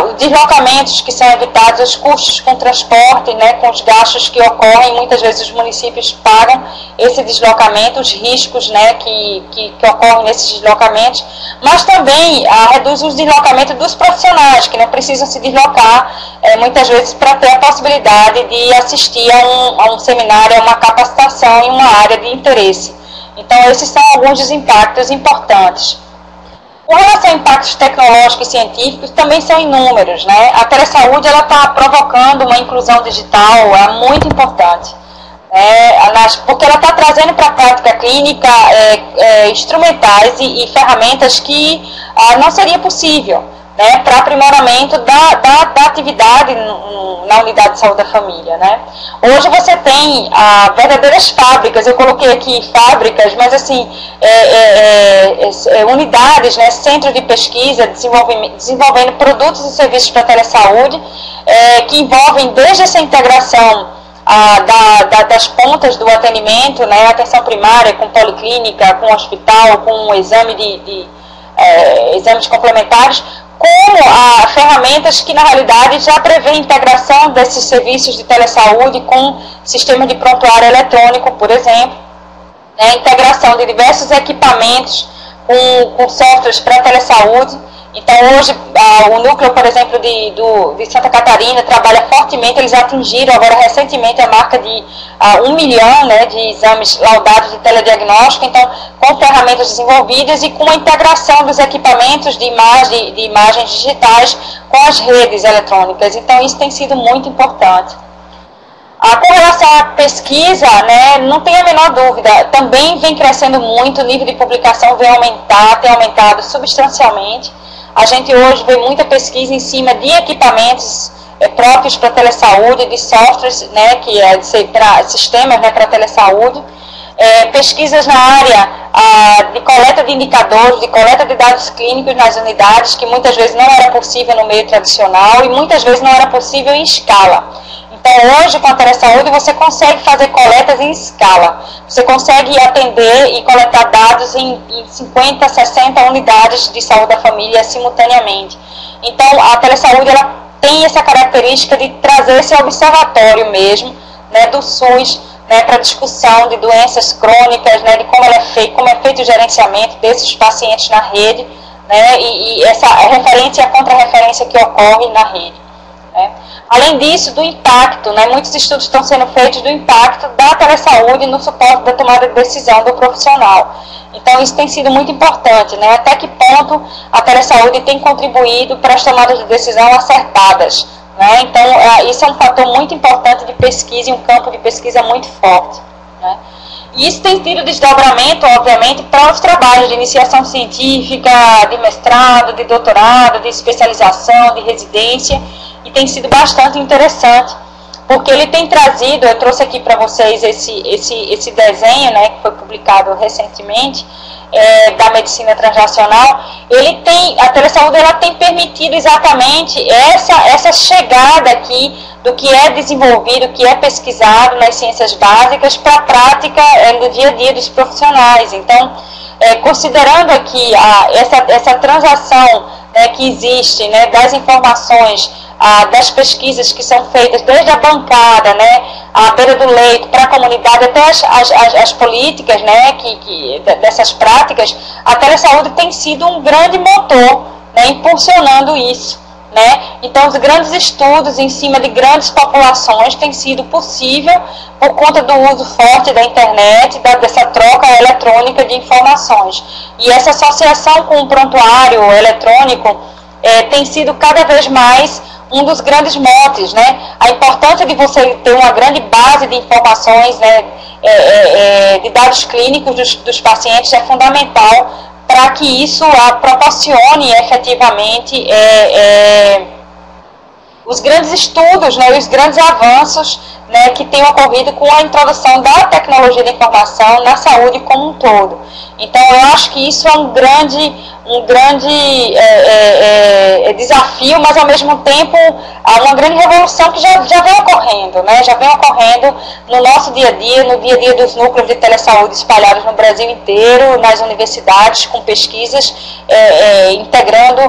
os deslocamentos que são evitados, os custos com transporte, né, com os gastos que ocorrem, muitas vezes os municípios pagam esse deslocamento, os riscos, né, que ocorrem nesses deslocamentos, mas também reduz os deslocamentos dos profissionais, que não precisam se deslocar, muitas vezes, para ter a possibilidade de assistir a um seminário, a uma capacitação em uma área de interesse. Então, esses são alguns dos impactos importantes. Com relação a impactos tecnológicos e científicos, também são inúmeros, né? A telesaúde está provocando uma inclusão digital muito importante, porque ela está trazendo para a prática clínica instrumentais e ferramentas que não seria possível, né, para aprimoramento da atividade na unidade de saúde da família, né. Hoje você tem verdadeiras fábricas, eu coloquei aqui fábricas, mas assim, unidades, né, centros de pesquisa, desenvolvendo produtos e serviços para a telesaúde, que envolvem desde essa integração das pontas do atendimento, né, atenção primária com policlínica, com hospital, com exames complementares, como ferramentas que, na realidade, já prevê a integração desses serviços de telesaúde com sistemas de prontuário eletrônico, por exemplo, né, integração de diversos equipamentos com softwares para telesaúde. Então, hoje, o núcleo, por exemplo, de Santa Catarina trabalha fortemente, eles atingiram agora recentemente a marca de 1 milhão, né, de exames laudados de telediagnóstico, então, com ferramentas desenvolvidas e com a integração dos equipamentos de imagens digitais com as redes eletrônicas. Então, isso tem sido muito importante. Com relação à pesquisa, né, não tem a menor dúvida, também vem crescendo muito, o nível de publicação tem aumentado substancialmente. A gente hoje vê muita pesquisa em cima de equipamentos próprios para telesaúde, de softwares, né, que para sistemas, né, para telesaúde, pesquisas na área de coleta de indicadores, de coleta de dados clínicos nas unidades, que muitas vezes não era possível no meio tradicional e muitas vezes não era possível em escala. Então, hoje, com a telesaúde, você consegue fazer coletas em escala. Você consegue atender e coletar dados em 50, 60 unidades de saúde da família simultaneamente. Então, a telesaúde ela tem essa característica de trazer esse observatório mesmo, né, do SUS, né, para discussão de doenças crônicas, né, de como é feito o gerenciamento desses pacientes na rede, né, e essa referência e a contra-referência que ocorre na rede, né. Além disso, do impacto, né, muitos estudos estão sendo feitos do impacto da telesaúde no suporte da tomada de decisão do profissional. Então, isso tem sido muito importante, né, até que ponto a telesaúde tem contribuído para as tomadas de decisão acertadas, né. Então, isso é um fator muito importante de pesquisa e um campo de pesquisa muito forte, né. E isso tem tido desdobramento, obviamente, para os trabalhos de iniciação científica, de mestrado, de doutorado, de especialização, de residência, e tem sido bastante interessante, porque ele tem trazido, eu trouxe aqui para vocês esse desenho, né, que foi publicado recentemente, da medicina translacional, a telesaúde ela tem permitido exatamente essa chegada aqui do que é desenvolvido, do que é pesquisado nas ciências básicas para a prática no dia a dia dos profissionais. Então, considerando aqui essa transação, né, que existe, né, das informações, das pesquisas que são feitas desde a bancada, né, à beira do leito, para a comunidade, até as políticas, né, dessas práticas, a telesaúde tem sido um grande motor, né, impulsionando isso. Né? Então, os grandes estudos em cima de grandes populações têm sido possível por conta do uso forte da internet, dessa troca eletrônica de informações. E essa associação com o prontuário eletrônico tem sido cada vez mais um dos grandes motes. Né? A importância de você ter uma grande base de informações, né, de dados clínicos dos pacientes é fundamental para que isso proporcione efetivamente os grandes estudos, né, os grandes avanços, né, que têm ocorrido com a introdução da tecnologia da informação na saúde como um todo. Então, eu acho que isso é um grande desafio, mas ao mesmo tempo uma grande revolução que já vem ocorrendo, né? Já vem ocorrendo no nosso dia a dia, no dia a dia dos núcleos de telesaúde espalhados no Brasil inteiro, nas universidades, com pesquisas, integrando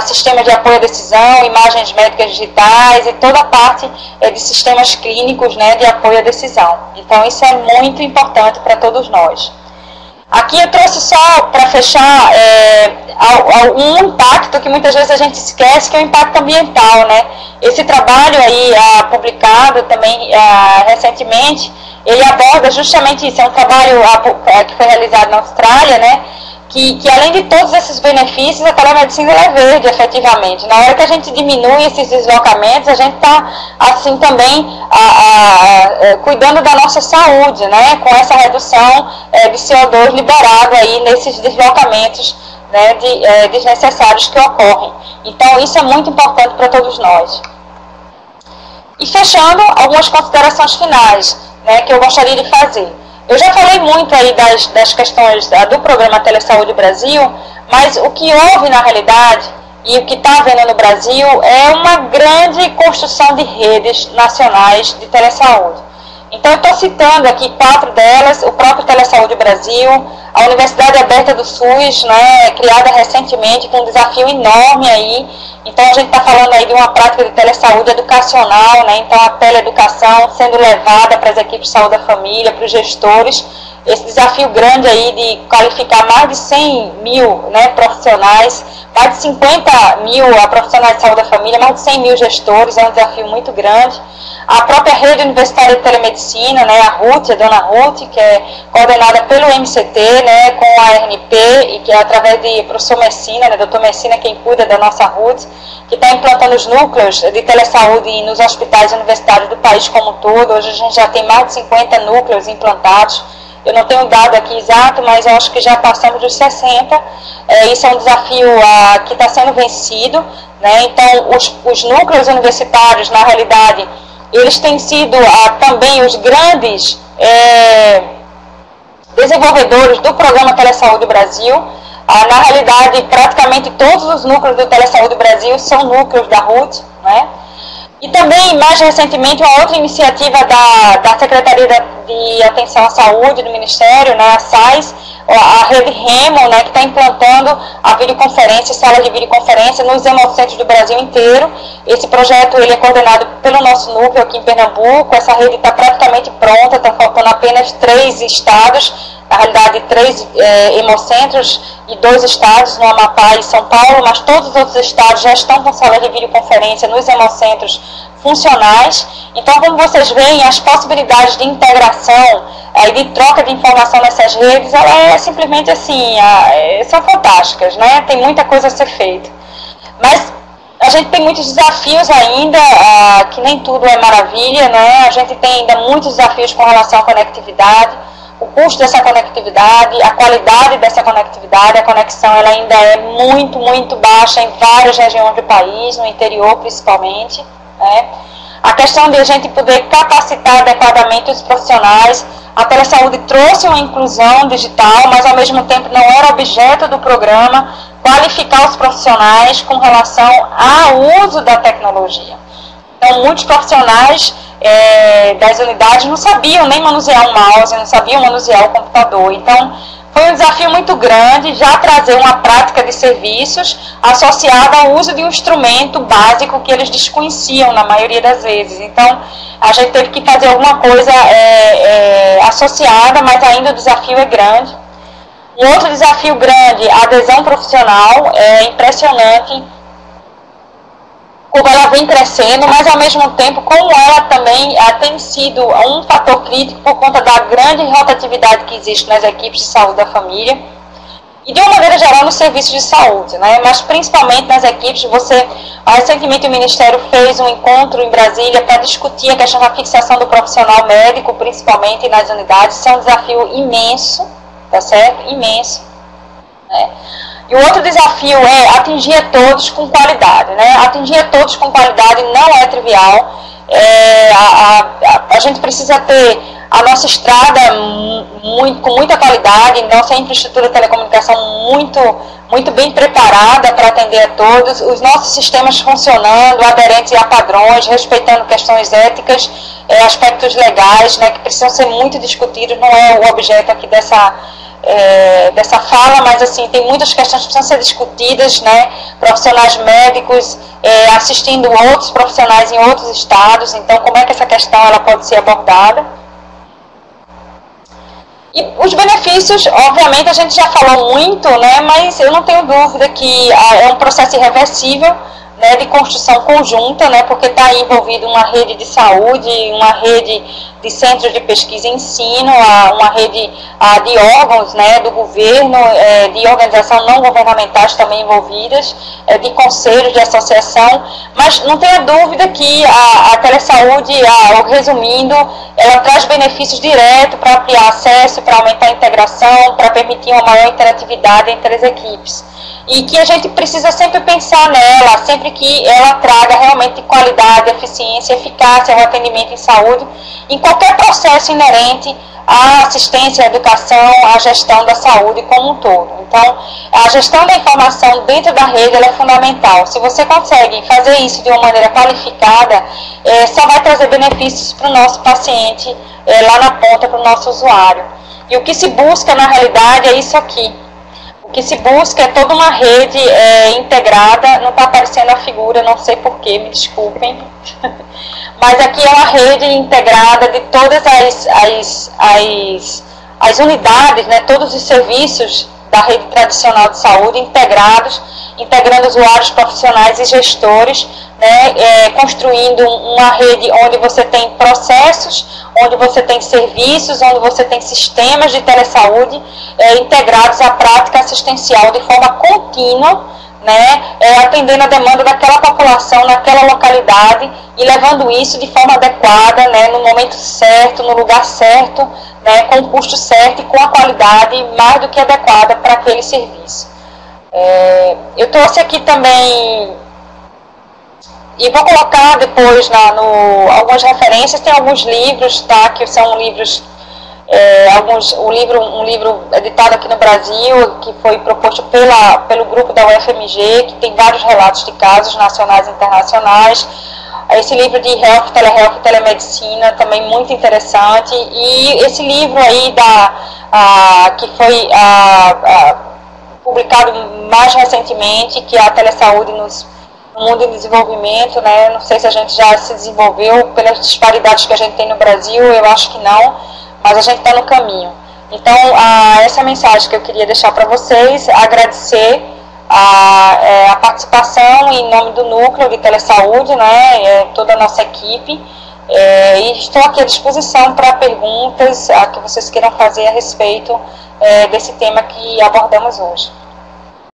sistemas de apoio à decisão, imagens médicas digitais e toda a parte de sistemas clínicos, né, de apoio à decisão. Então, isso é muito importante para todos nós. Aqui eu trouxe só para fechar um impacto que muitas vezes a gente esquece, que é o impacto ambiental, né? Esse trabalho aí publicado também recentemente, ele aborda justamente isso. É um trabalho que foi realizado na Austrália, né? Que além de todos esses benefícios, a telemedicina é verde, efetivamente. Na hora que a gente diminui esses deslocamentos, a gente está, assim, também cuidando da nossa saúde, né? Com essa redução de CO2 liberado aí nesses deslocamentos, né, desnecessários que ocorrem. Então, isso é muito importante para todos nós. E fechando, algumas considerações finais, né, que eu gostaria de fazer. Eu já falei muito aí das questões do programa Telesaúde Brasil, mas o que houve na realidade e o que está havendo no Brasil é uma grande construção de redes nacionais de telesaúde. Então, eu estou citando aqui 4 delas: o próprio Telesaúde Brasil, a Universidade Aberta do SUS, né, criada recentemente, com um desafio enorme aí. Então, a gente está falando aí de uma prática de telesaúde educacional, né, então a teleeducação sendo levada para as equipes de saúde da família, para os gestores. Esse desafio grande aí de qualificar mais de 100 mil, né, profissionais, mais de 50 mil profissionais de saúde da família, mais de 100 mil gestores, é um desafio muito grande. A própria rede universitária de telemedicina, né, a RUT, a dona RUT, que é coordenada pelo MCT, né, com a RNP, e que é através de professor Messina, né, doutor Messina, quem cuida da nossa RUT, que está implantando os núcleos de telesaúde nos hospitais universitários do país como um todo. Hoje a gente já tem mais de 50 núcleos implantados. Eu não tenho o dado aqui exato, mas eu acho que já passamos dos 60. Isso é um desafio que está sendo vencido, né? Então, os núcleos universitários, na realidade, eles têm sido também os grandes desenvolvedores do programa Telesaúde Brasil. Na realidade, praticamente todos os núcleos do Telesaúde Brasil são núcleos da RUT, né? E também, mais recentemente, uma outra iniciativa da Secretaria de Atenção à Saúde do Ministério, né, a SAIS, a rede REMO, né, que está implantando a videoconferência, sala de videoconferência nos hemocentros do Brasil inteiro. Esse projeto ele é coordenado pelo nosso núcleo aqui em Pernambuco. Essa rede está praticamente pronta, está faltando apenas 3 estados, na realidade 3 hemocentros e 2 estados, no Amapá e São Paulo, mas todos os outros estados já estão com sala de videoconferência nos hemocentros funcionais. Então, como vocês veem, as possibilidades de integração e de troca de informação nessas redes, ela é simplesmente assim, são fantásticas, né? Tem muita coisa a ser feita. Mas a gente tem muitos desafios ainda, que nem tudo é maravilha, né? A gente tem ainda muitos desafios com relação à conectividade, o custo dessa conectividade, a qualidade dessa conectividade. A conexão ela ainda é muito, muito baixa em várias regiões do país, no interior principalmente, né? questão de a gente poder capacitar adequadamente os profissionais. A telesaúde trouxe uma inclusão digital, mas ao mesmo tempo não era objeto do programa qualificar os profissionais com relação ao uso da tecnologia. Então, muitos profissionais das unidades não sabiam nem manusear um mouse, não sabiam manusear o computador. Então, foi um desafio muito grande já trazer uma prática de serviços associada ao uso de um instrumento básico que eles desconheciam na maioria das vezes. Então, a gente teve que fazer alguma coisa associada, mas ainda o desafio é grande. Um outro desafio grande, a adesão profissional, é impressionante como ela vem crescendo, mas ao mesmo tempo como ela também tem sido um fator crítico por conta da grande rotatividade que existe nas equipes de saúde da família e de uma maneira geral nos serviços de saúde, né? Mas principalmente nas equipes. Recentemente o Ministério fez um encontro em Brasília para discutir a questão da fixação do profissional médico, principalmente nas unidades. Isso é um desafio imenso, tá certo? Imenso, né? E o outro desafio é atingir a todos com qualidade, né? Atingir a todos com qualidade não é trivial. A gente precisa ter a nossa estrada com muita qualidade, nossa infraestrutura de telecomunicação muito bem preparada para atender a todos, os nossos sistemas funcionando, aderentes a padrões, respeitando questões éticas, aspectos legais, né, que precisam ser muito discutidos. Não é o objeto aqui dessa fala, mas assim, tem muitas questões que precisam ser discutidas, né? Profissionais médicos assistindo outros profissionais em outros estados. Então, como é que essa questão ela pode ser abordada? E os benefícios, obviamente, a gente já falou muito, né? Mas eu não tenho dúvida que é um processo irreversível, né, de construção conjunta, né, porque está envolvido uma rede de saúde, uma rede de centros de pesquisa e ensino, uma rede de órgãos, né, do governo, de organizações não governamentais também envolvidas, de conselhos, de associação, mas não tenha dúvida que a telesaúde, resumindo, ela traz benefícios diretos para ampliar acesso, para aumentar a integração, para permitir uma maior interatividade entre as equipes. E que a gente precisa sempre pensar nela, sempre que ela traga realmente qualidade, eficiência, eficácia ao atendimento em saúde, em qualquer processo inerente à assistência, à educação, à gestão da saúde como um todo. Então, a gestão da informação dentro da rede ela é fundamental. Se você consegue fazer isso de uma maneira qualificada, só vai trazer benefícios para o nosso paciente, lá na ponta, para o nosso usuário. E o que se busca, na realidade, é isso aqui. O que se busca é toda uma rede integrada. Não está aparecendo a figura, não sei porquê, me desculpem. Mas aqui é uma rede integrada de todas as unidades, né, todos os serviços da rede tradicional de saúde integrando usuários, profissionais e gestores, né, construindo uma rede onde você tem processos, onde você tem serviços, onde você tem sistemas de telesaúde integrados à prática assistencial de forma contínua, né, atendendo a demanda daquela população, naquela localidade e levando isso de forma adequada, né, no momento certo, no lugar certo, né, com o custo certo e com a qualidade mais do que adequada para aquele serviço. Eu trouxe aqui também, e vou colocar depois algumas referências, tem alguns livros, tá, que são livros, um livro editado aqui no Brasil, que foi proposto pelo grupo da UFMG, que tem vários relatos de casos nacionais e internacionais. Esse livro de Telehealth e Telemedicina, também muito interessante. E esse livro aí, que foi publicado mais recentemente, que é a Telesaúde no mundo em desenvolvimento, né? Não sei se a gente já se desenvolveu pelas disparidades que a gente tem no Brasil, eu acho que não, mas a gente está no caminho. Então, essa é a mensagem que eu queria deixar para vocês, agradecer a participação em nome do Núcleo de Telesaúde, né, toda a nossa equipe, e estou aqui à disposição para perguntas que vocês queiram fazer a respeito desse tema que abordamos hoje.